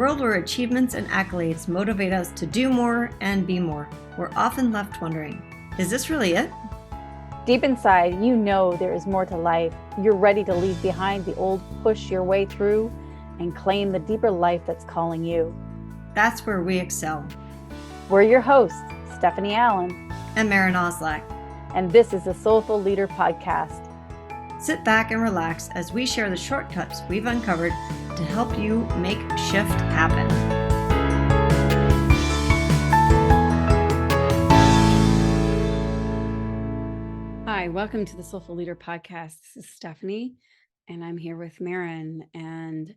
world where achievements and accolades motivate us to do more and be more, we're often left wondering, is this really it? Deep inside, you know there is more to life. You're ready to leave behind the old, push your way through, and claim the deeper life that's calling you. That's where we excel. We're your hosts, Stephanie Allen and Maren Oslak. And this is the Soulful Leader Podcast. Sit back and relax as we share the shortcuts we've uncovered to help you make shift happen. Hi, welcome to the Soulful Leader Podcast. This is Stephanie, and I'm here with Maren. And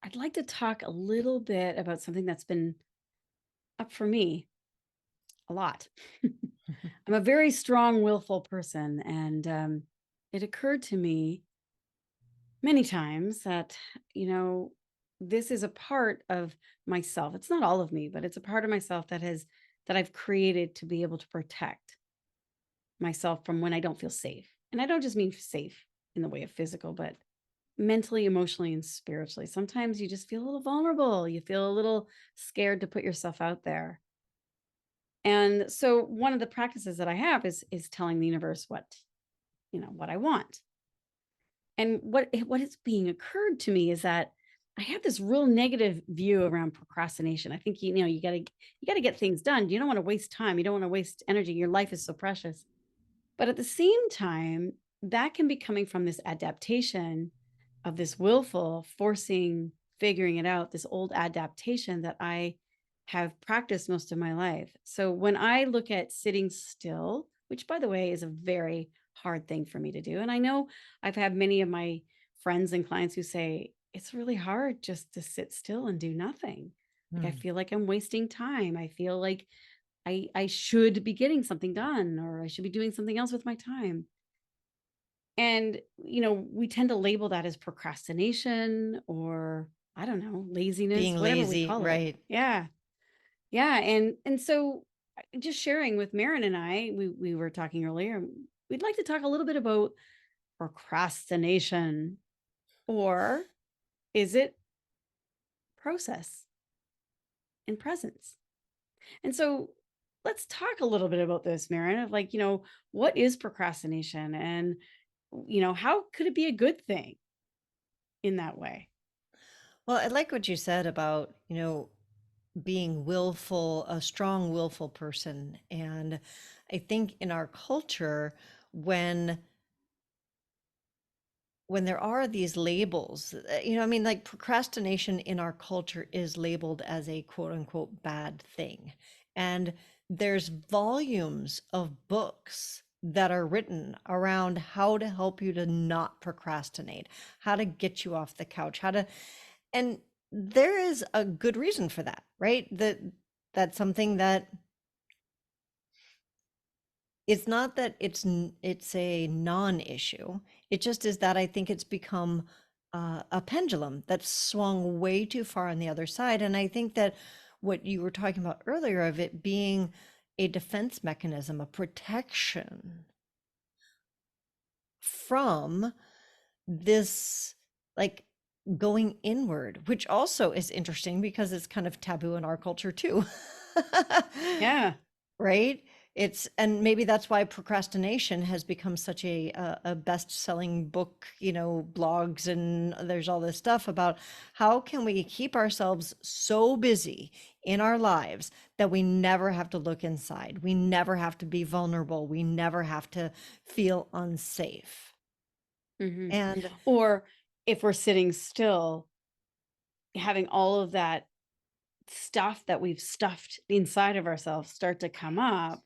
I'd like to talk a little bit about something that's been up for me a lot. I'm a very strong, willful person, and it occurred to me many times that, this is a part of myself. It's not all of me, but it's a part of myself that I've created to be able to protect myself from when I don't feel safe. And I don't just mean safe in the way of physical, but mentally, emotionally, and spiritually. Sometimes you just feel a little vulnerable. You feel a little scared to put yourself out there. And so one of the practices that I have is telling the universe what I want. And what is being occurred to me is that I have this real negative view around procrastination. I think you got to get things done. You don't want to waste time. You don't want to waste energy. Your life is so precious. But at the same time, that can be coming from this adaptation of this willful forcing, figuring it out, this old adaptation that I have practiced most of my life. So when I look at sitting still, which by the way is a very hard thing for me to do. And I know I've had many of my friends and clients who say, it's really hard just to sit still and do nothing. Like I feel like I'm wasting time. I feel like I should be getting something done, or I should be doing something else with my time. And, we tend to label that as procrastination or I don't know, laziness, Being whatever lazy, we call right? it. Yeah. Yeah. And so just sharing with Maren and I, we were talking earlier, we'd like to talk a little bit about procrastination, or is it process and presence? And so let's talk a little bit about this, Maren, of what is procrastination, and, how could it be a good thing in that way? Well, I like what you said about, being willful, a strong, willful person. And I think in our culture, when there are these labels, like procrastination in our culture is labeled as a quote unquote bad thing. And there's volumes of books that are written around how to help you to not procrastinate, how to get you off the couch, and there is a good reason for that, right? That's something that it's not that it's a non-issue. It just is that I think it's become a pendulum that's swung way too far on the other side. And I think that what you were talking about earlier of it being a defense mechanism, a protection from this, like, going inward, which also is interesting because it's kind of taboo in our culture too. Yeah. Right? And maybe that's why procrastination has become such a best-selling book, blogs, and there's all this stuff about how can we keep ourselves so busy in our lives that we never have to look inside. We never have to be vulnerable. We never have to feel unsafe. Mm-hmm. And or if we're sitting still, having all of that stuff that we've stuffed inside of ourselves start to come up,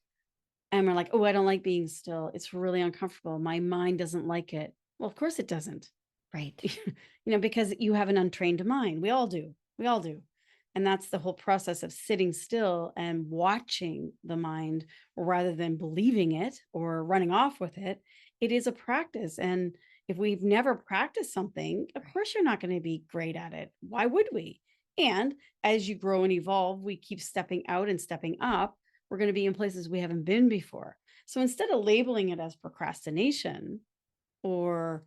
and we're like, oh, I don't like being still. It's really uncomfortable. My mind doesn't like it. Well, of course it doesn't. right. Because you have an untrained mind. We all do. And that's the whole process of sitting still and watching the mind rather than believing it or running off with it. It is a practice. And if we've never practiced something, of course you're not going to be great at it. Why would we? And as you grow and evolve, we keep stepping out and stepping up. We're going to be in places we haven't been before. So instead of labeling it as procrastination or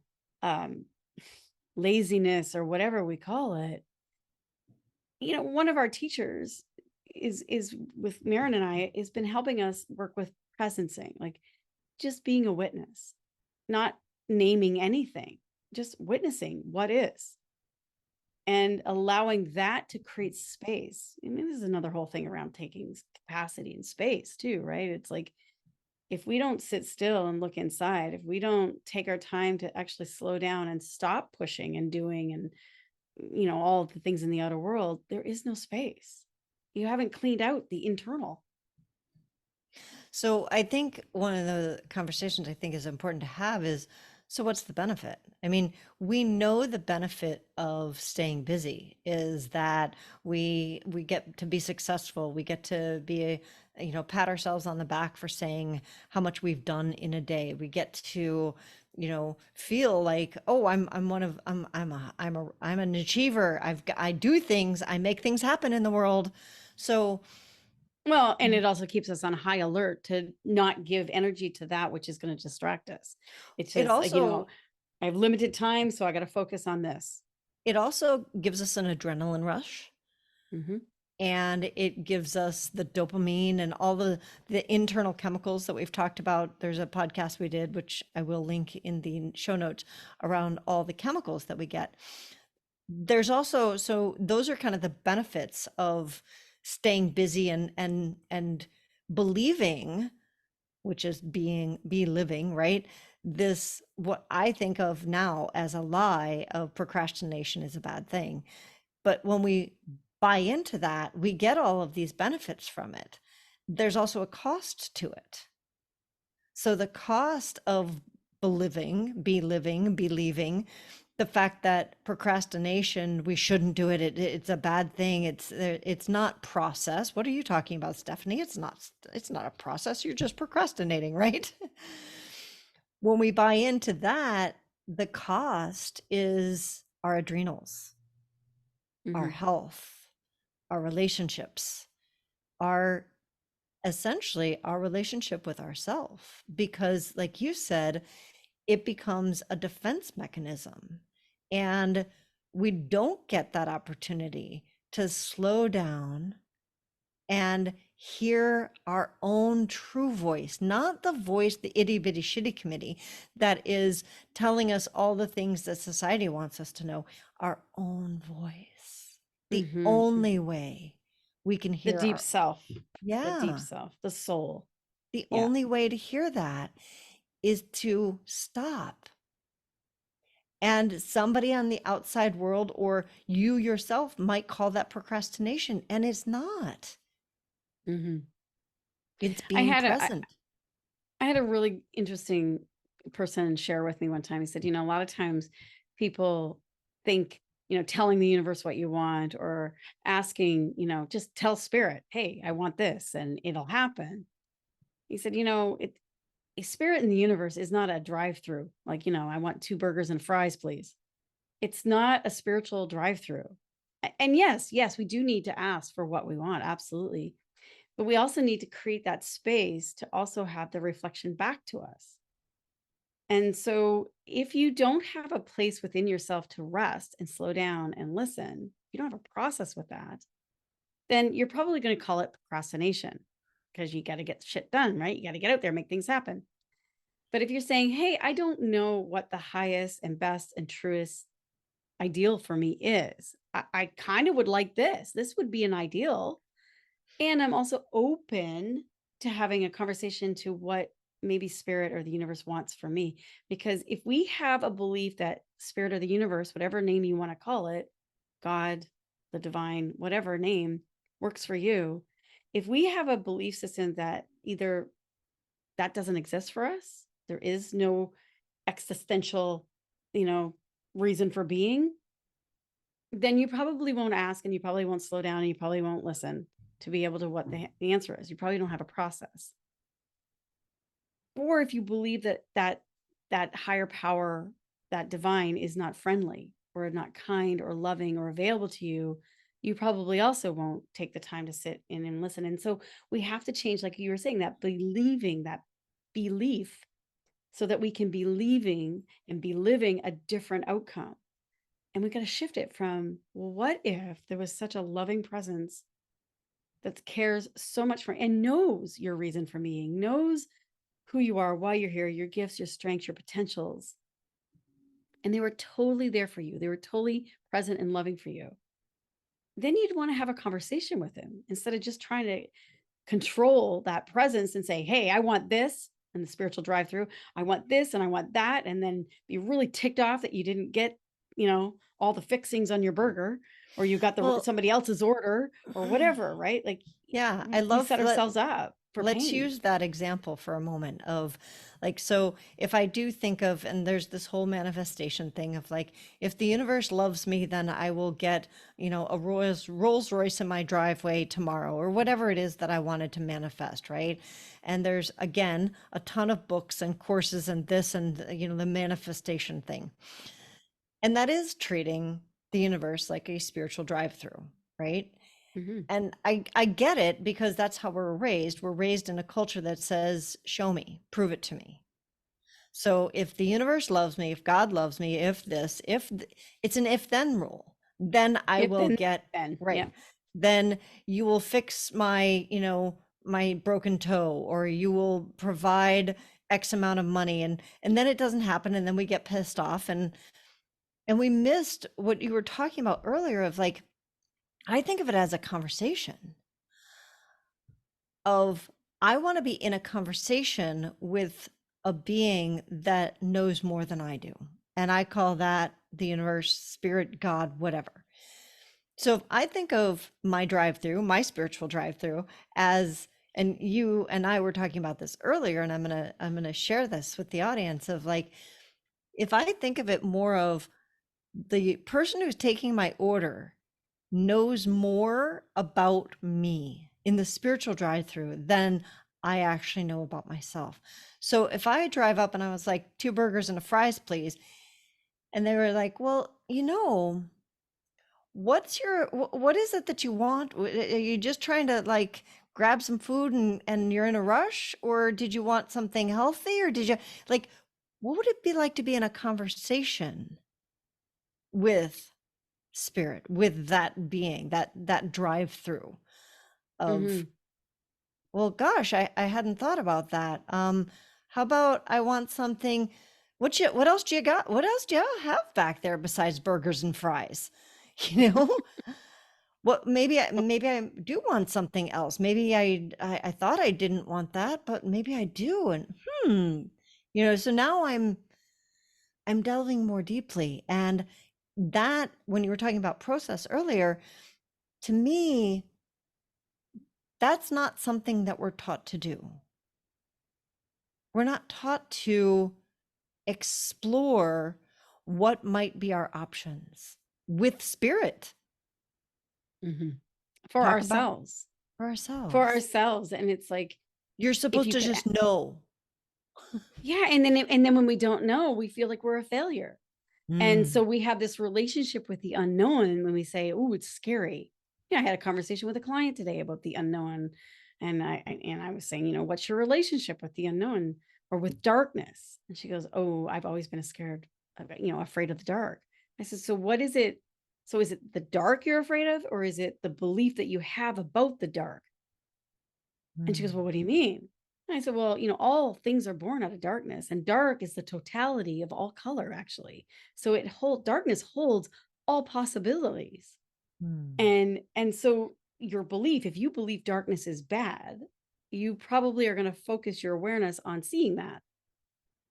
laziness or whatever we call it, one of our teachers is with Maren and I has been helping us work with presencing, like just being a witness, not naming anything, just witnessing what is and allowing that to create space. I mean, this is another whole thing around taking capacity and space too, right? It's like if we don't sit still and look inside, if we don't take our time to actually slow down and stop pushing and doing and all of the things in the outer world, there is no space. You haven't cleaned out the internal. So I think one of the conversations I think is important to have is, so what's the benefit? I mean, we know the benefit of staying busy is that we get to be successful. We get to be, pat ourselves on the back for saying how much we've done in a day. We get to, feel like, oh, I'm an achiever. I do things, I make things happen in the world. So Well, and it also keeps us on high alert to not give energy to that which is going to distract us. It's it just like, also I have limited time, so I got to focus on this. it also gives us an adrenaline rush, Hmm. and it gives us the dopamine and all the internal chemicals that we've talked about. There's a podcast we did, which I will link in the show notes, around all the chemicals that we get. There's also, so those are kind of the benefits of staying busy and believing, which is be living, right? This, what I think of now as a lie of procrastination, is a bad thing. But when we buy into that, we get all of these benefits from it. There's also a cost to it. So the cost of believing, the fact that procrastination, we shouldn't do it, it's a bad thing, it's not process. What are you talking about, Stephanie? It's not a process, you're just procrastinating, right? When we buy into that, the cost is our adrenals, our Hmm. health, our relationships, our essentially our relationship with ourself, because like you said, it becomes a defense mechanism, and we don't get that opportunity to slow down and hear our own true voice, not the voice, the itty bitty shitty committee that is telling us all the things that society wants us to know, our own voice. The Hmm. only way we can The hear deep our, self, yeah, the soul. the Yeah. only way to hear that is to stop. And somebody on the outside world, or you yourself, might call that procrastination, and it's not. Hmm. It's I being had a, I, present. I had a really interesting person share with me one time. He said, a lot of times people think, telling the universe what you want or asking, just tell spirit, hey, I want this and it'll happen. He said, a spirit in the universe is not a drive through. Like, I want 2 burgers and fries, please. It's not a spiritual drive through. And yes, we do need to ask for what we want. Absolutely. But we also need to create that space to also have the reflection back to us. And so, if you don't have a place within yourself to rest and slow down and listen, you don't have a process with that, then you're probably going to call it procrastination because you got to get shit done, right? You got to get out there, make things happen. But if you're saying, hey, I don't know what the highest and best and truest ideal for me is, I kind of would like this. This would be an ideal. And I'm also open to having a conversation to what maybe spirit or the universe wants for me. Because if we have a belief that spirit or the universe, whatever name you want to call it, God, the divine, whatever name works for you, if we have a belief system that either that doesn't exist for us, there is no existential, you know, reason for being, then you probably won't ask and you probably won't slow down and you probably won't listen to be able to what the answer is. You probably don't have a process. Or if you believe that higher power, that divine is not friendly or not kind or loving or available to you, you probably also won't take the time to sit in and listen. And so we have to change, like you were saying, that believing, that belief, so that we can be leaving and be living a different outcome. And we got to shift it from, well, what if there was such a loving presence that cares so much for and knows your reason for being, knows who you are, why you're here, your gifts, your strengths, your potentials. And they were totally there for you. They were totally present and loving for you. Then you'd want to have a conversation with him instead of just trying to control that presence and say, hey, I want this. And the spiritual drive through, I want this and I want that. And then be really ticked off that you didn't get, all the fixings on your burger, or you got Well, somebody else's order or whatever, right? Like yeah, I we love set ourselves up for let's pain. use that example for a moment of like, so if I do think of, and there's this whole manifestation thing of like, if the universe loves me, then I will get, a Rolls Royce in my driveway tomorrow, or whatever it is that I wanted to manifest, right? And there's again a ton of books and courses and this and, the manifestation thing. And that is treating the universe like a spiritual drive-through, right? Mhm. And I get it because that's how we're raised. We're raised in a culture that says, show me, prove it to me. So if the universe loves me, if God loves me, if this, it's an if then rule, then I If will then, get yeah. right. Then you will fix my, my broken toe, or you will provide X amount of money. And then it doesn't happen. And then we get pissed off. And we missed what you were talking about earlier of like, I think of it as a conversation of I want to be in a conversation with a being that knows more than I do. And I call that the universe, spirit, God, whatever. So if I think of my drive through, my spiritual drive through as, and you and I were talking about this earlier, and I'm going to share this with the audience of like, if I think of it more of the person who's taking my order knows more about me in the spiritual drive through than I actually know about myself. So if I drive up and I was like, 2 burgers and a fries, please. And they were like, well, what is it that you want? Are you just trying to like grab some food and you're in a rush? Or did you want something healthy? Or did you like, what would it be like to be in a conversation with spirit, with that being, that drive through of, Mhm. well, gosh, I hadn't thought about that. How about I want something, what else do you got? What else do you have back there besides burgers and fries? You know, what maybe I do want something else. Maybe I thought I didn't want that, but maybe I do. And so now I'm delving more deeply. And that, when you were talking about process earlier, to me, that's not something that we're taught to do. We're not taught to explore what might be our options with spirit. Mhm. For Talk about ourselves. for For ourselves. ourselves. And it's like, You're if supposed you to could, just know. yeah. And then when we don't know, we feel like we're a failure. And Mm, so we have this relationship with the unknown when we say, oh, it's scary. I had a conversation with a client today about the unknown. And I was saying, what's your relationship with the unknown or with darkness? And she goes, oh, I've always been afraid of the dark. I said, so what is it? So is it the dark you're afraid of, or is it the belief that you have about the dark? And she goes, well, mm, what do you mean? And I said, well, all things are born out of darkness, and dark is the totality of all color, actually. So darkness holds all possibilities. mm, And so your belief, if you believe darkness is bad, you probably are going to focus your awareness on seeing that.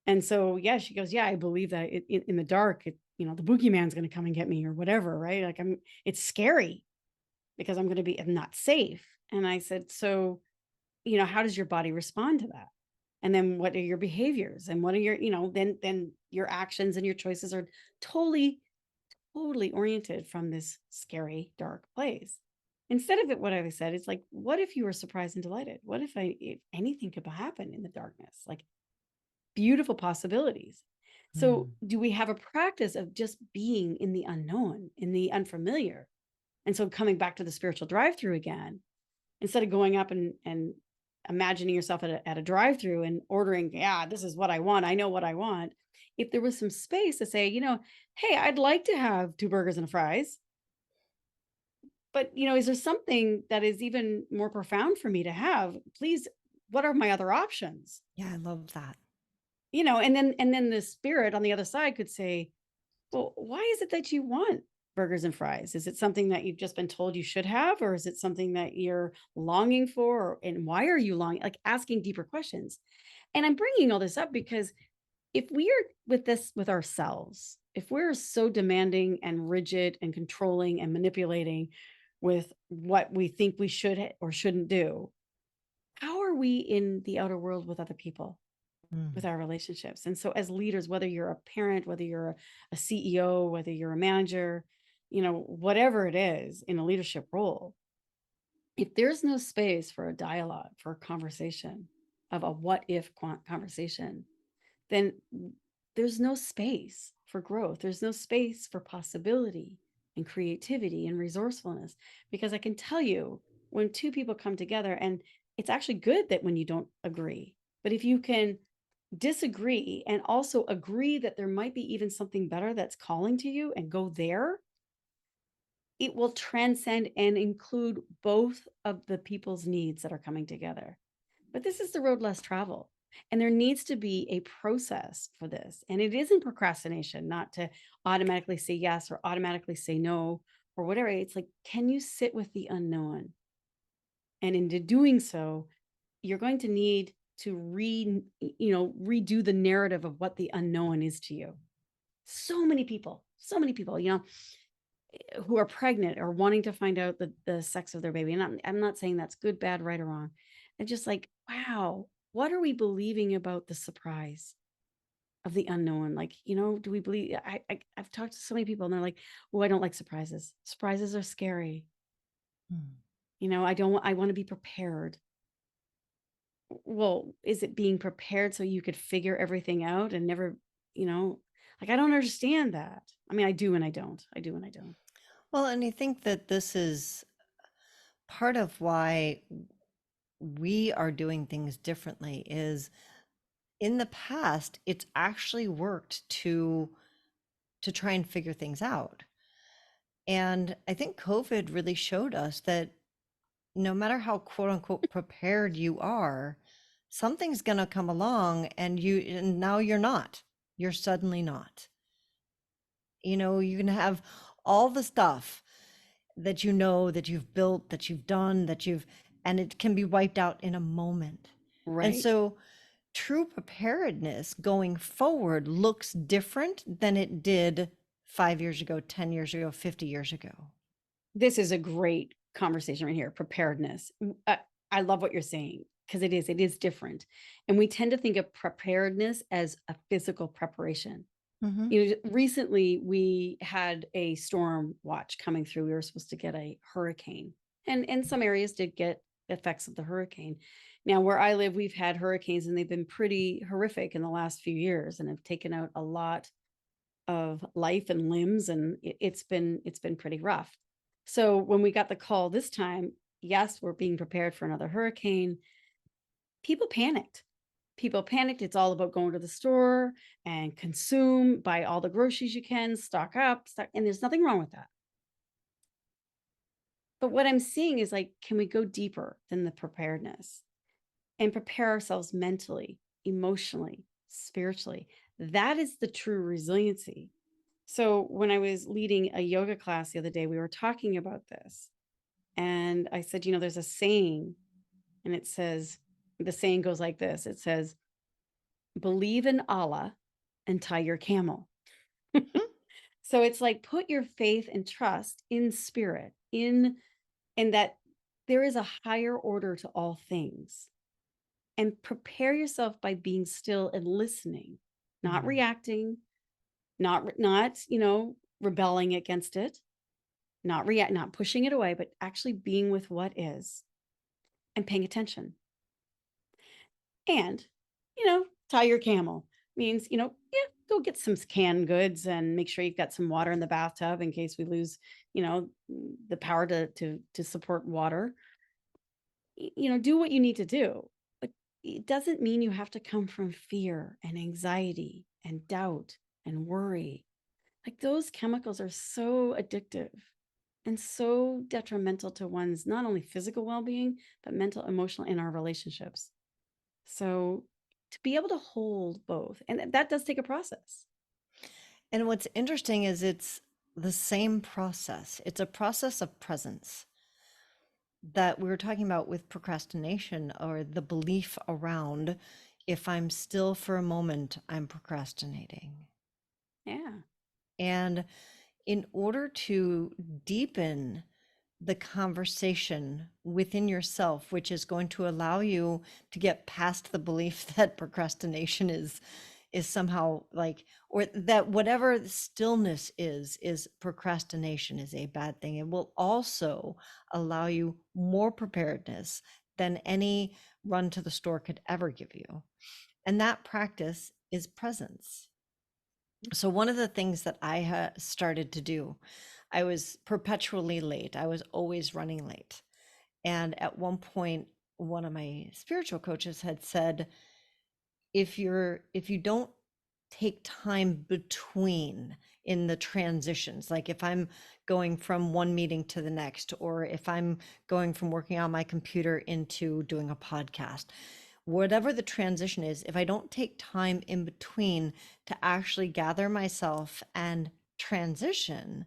And so, yeah, she goes, yeah, I believe that in the dark, the boogeyman's going to come and get me or whatever, right? Like it's scary because I'm not safe. And I said, so, how does your body respond to that? And then what are your behaviors and what are your, then your actions and your choices are totally, totally oriented from this scary, dark place. Instead of it, what I said, it's like, what if you were surprised and delighted? What if anything could happen in the darkness? Like beautiful possibilities. So, mm, do we have a practice of just being in the unknown, in the unfamiliar? And so, coming back to the spiritual drive through again, instead of going up and imagining yourself at a drive-through and ordering, yeah, this is what I want. I know what I want. If there was some space to say, hey, I'd like to have two burgers and fries, but is there something that is even more profound for me to have? Please, what are my other options? Yeah, I love that. And then the spirit on the other side could say, well, why is it that you want burgers and fries? Is it something that you've just been told you should have, or is it something that you're longing for? And why are you longing? Like asking deeper questions. And I'm bringing all this up because if we are with ourselves, if we're so demanding and rigid and controlling and manipulating with what we think we should or shouldn't do, how are we in the outer world with other people, with Mm. our relationships? And so, as leaders, whether you're a parent, whether you're a CEO, whether you're a manager, whatever it is in a leadership role, if there's no space for a dialogue, for a conversation, of a what if conversation, then there's no space for growth. There's no space for possibility and creativity and resourcefulness. Because I can tell you, when two people come together, and it's actually good that when you don't agree, but if you can disagree and also agree that there might be even something better that's calling to you and go there, it will transcend and include both of the people's needs that are coming together. But this is the road less traveled. And there needs to be a process for this. And it isn't procrastination, not to automatically say yes or automatically say no or whatever. It's like, can you sit with the unknown? And into doing so, you're going to need to redo the narrative of what the unknown is to you. So many people, who are pregnant or wanting to find out the sex of their baby. And I'm not saying that's good, bad, right, or wrong. And just like, wow, what are we believing about the surprise of the unknown? Like, do we believe? I've talked to so many people and they're like, oh, I don't like surprises. Surprises are scary. Mm. I want to be prepared. Well, is it being prepared so you could figure everything out and never, like, I don't understand that. I mean, I do and I don't. I do and I don't. Well, and I think that this is part of why we are doing things differently is in the past, it's actually worked to try and figure things out. And I think COVID really showed us that no matter how quote unquote prepared you are, something's going to come along and now you're not. You're suddenly not. You can have all the stuff that that you've built, that you've done, and it can be wiped out in a moment. And Right. so true preparedness going forward looks different than it did 5 years ago, 10 years ago, 50 years ago. This is a great conversation right here. Preparedness. I love what you're saying because it is different. And we tend to think of preparedness as a physical preparation. Mm-hmm. Recently we had a storm watch coming through. We were supposed to get a hurricane, and some areas did get effects of the hurricane. Now, where I live, we've had hurricanes and they've been pretty horrific in the last few years and have taken out a lot of life and limbs, and it's been pretty rough. So when we got the call this time, yes, we're being prepared for another hurricane. People panicked. People panicked. It's all about going to the store and consume, buy all the groceries you can, stock up, and there's nothing wrong with that. But what I'm seeing is like, can we go deeper than the preparedness and prepare ourselves mentally, emotionally, spiritually? That is the true resiliency. So when I was leading a yoga class the other day, we were talking about this. And I said, there's a saying, and the saying goes like this. It says, believe in Allah and tie your camel. So it's like, put your faith and trust in spirit, in that there is a higher order to all things, and prepare yourself by being still and listening, not Mm. reacting, not rebelling against it, not pushing it away, but actually being with what is and paying attention. And, tie your camel means, yeah, go get some canned goods and make sure you've got some water in the bathtub in case we lose, the power to support water. do what you need to do. But it doesn't mean you have to come from fear and anxiety and doubt and worry. Like those chemicals are so addictive and so detrimental to one's not only physical well-being, but mental, emotional, and our relationships. So to be able to hold both, and that does take a process. And what's interesting is it's the same process. It's a process of presence that we were talking about with procrastination, or the belief around, if I'm still for a moment, I'm procrastinating. Yeah. And in order to deepen the conversation within yourself, which is going to allow you to get past the belief that procrastination is somehow like, or that whatever the stillness is procrastination is a bad thing. It will also allow you more preparedness than any run to the store could ever give you. And that practice is presence. So one of the things that I started to do, I was perpetually late. I was always running late. And at one point, one of my spiritual coaches had said, if you don't take time between in the transitions, like if I'm going from one meeting to the next, or if I'm going from working on my computer into doing a podcast, whatever the transition is, if I don't take time in between to actually gather myself and transition,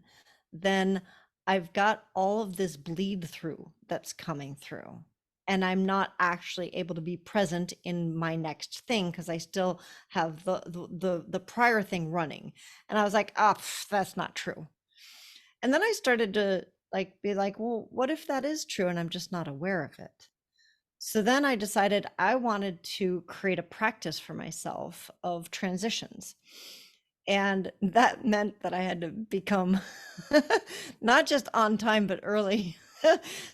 then I've got all of this bleed through that's coming through. And I'm not actually able to be present in my next thing because I still have the prior thing running. And I was like, oh, that's not true. And then I started to be like, well, what if that is true and I'm just not aware of it? So then I decided I wanted to create a practice for myself of transitions. And that meant that I had to become not just on time, but early.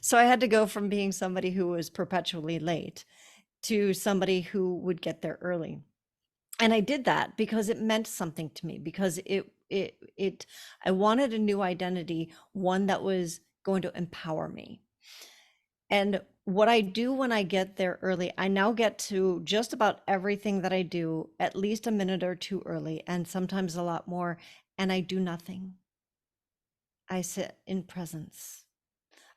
So I had to go from being somebody who was perpetually late to somebody who would get there early. And I did that because it meant something to me, because I wanted a new identity, one that was going to empower me. And what I do when I get there early, I now get to just about everything that I do at least a minute or two early, and sometimes a lot more. And I do nothing. I sit in presence.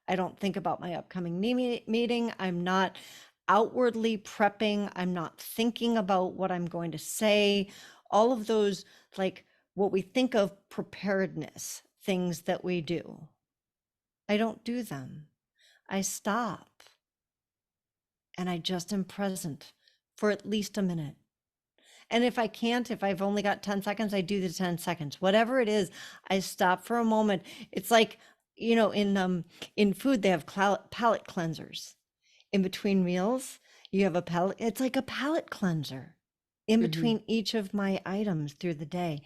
I don't think about my upcoming meeting. I'm not outwardly prepping. I'm not thinking about what I'm going to say. All of those, like what we think of preparedness, things that we do. I don't do them. I stop. And I just am present for at least a minute. And if I can't, if I've only got 10 seconds, I do the 10 seconds. Whatever it is, I stop for a moment. It's like, in food, they have palate cleansers. In between meals, you have a palate, it's like a palate cleanser in Mm-hmm. between each of my items through the day.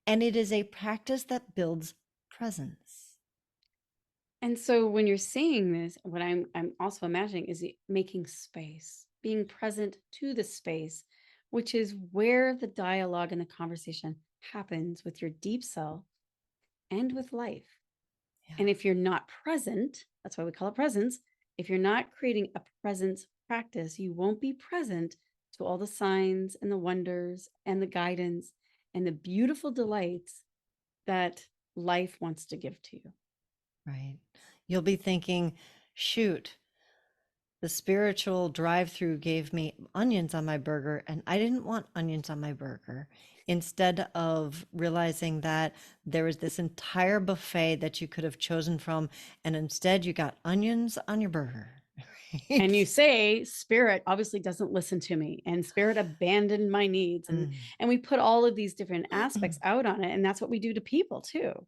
And it is a practice that builds presence. And so when you're saying this, what I'm also imagining is making space, being present to the space, which is where the dialogue and the conversation happens with your deep self and with life. Yeah. And if you're not present, that's why we call it presence. If you're not creating a presence practice, you won't be present to all the signs and the wonders and the guidance and the beautiful delights that life wants to give to you. Right. You'll be thinking, shoot, the spiritual drive-through gave me onions on my burger, and I didn't want onions on my burger. Instead of realizing that there was this entire buffet that you could have chosen from, and instead you got onions on your burger. And you Right? say spirit obviously doesn't listen to me, and spirit abandoned my needs, and Mm. we put all of these different aspects out on it, and that's what we do to people too.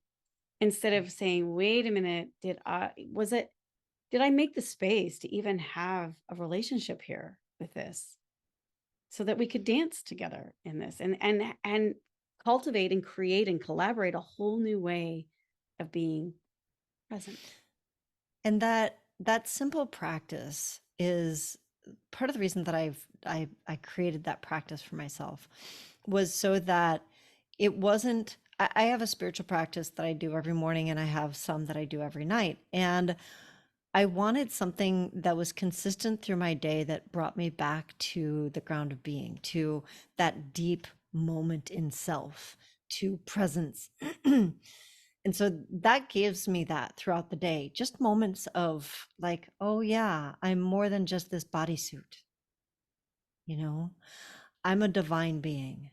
Instead of saying, wait a minute, did I make the space to even have a relationship here with this, so that we could dance together in this, and cultivate and create and collaborate a whole new way of being present. And that simple practice is part of the reason that I created that practice for myself, was so that it wasn't, I have a spiritual practice that I do every morning, and I have some that I do every night. And I wanted something that was consistent through my day that brought me back to the ground of being, to that deep moment in self, to presence. And so that gives me that throughout the day, just moments of like, oh yeah, I'm more than just this bodysuit, you know, I'm a divine being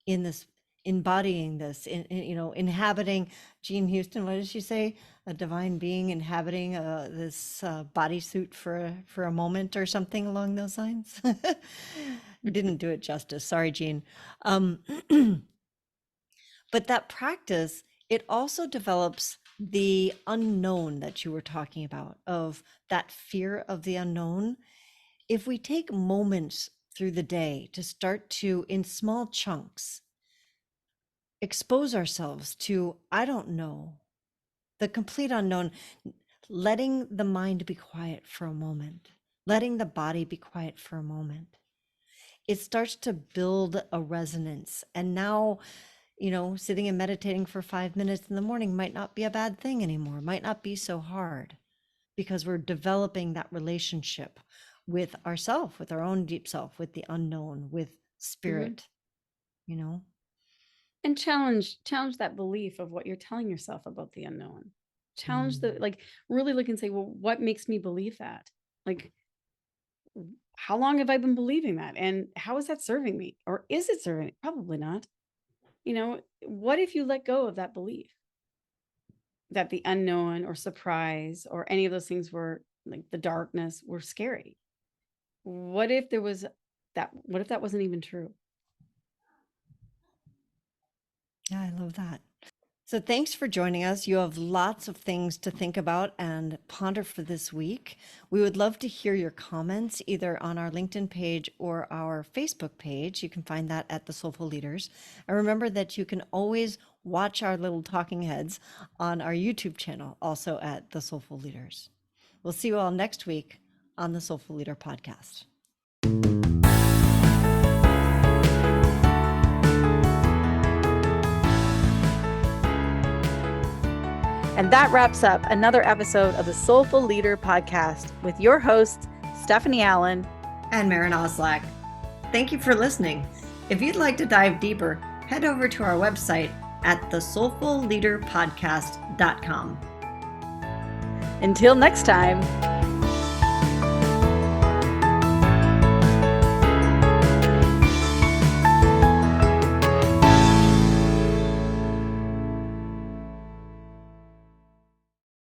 in this, embodying this, inhabiting. Jean Houston, what did she say? A divine being inhabiting this bodysuit for a moment or something along those lines. Didn't do it justice. Sorry, Jean. Um, but that practice, it also develops the unknown that you were talking about, of that fear of the unknown. If we take moments through the day to start to, in small chunks, expose ourselves to, I don't know, the complete unknown, letting the mind be quiet for a moment, letting the body be quiet for a moment, it starts to build a resonance. And now, sitting and meditating for 5 minutes in the morning might not be a bad thing anymore, might not be so hard, because we're developing that relationship with ourself, with our own deep self, with the unknown, with spirit, you know? And challenge that belief of what you're telling yourself about the unknown. Challenge the, Mm. like, really look and say, well, what makes me believe that? Like, how long have I been believing that? And how is that serving me? Or is it serving me? Probably not. What if you let go of that belief that the unknown or surprise or any of those things were, like, the darkness, were scary? What if there was what if that wasn't even true? Yeah, I love that. So thanks for joining us. You have lots of things to think about and ponder for this week. We would love to hear your comments either on our LinkedIn page or our Facebook page. You can find that at The Soulful Leaders. And remember that you can always watch our little talking heads on our YouTube channel, also at The Soulful Leaders. We'll see you all next week on the Soulful Leader podcast. And that wraps up another episode of the Soulful Leader podcast with your hosts, Stephanie Allen and Maren Oslack. Thank you for listening. If you'd like to dive deeper, head over to our website at thesoulfulleaderpodcast.com. Until next time.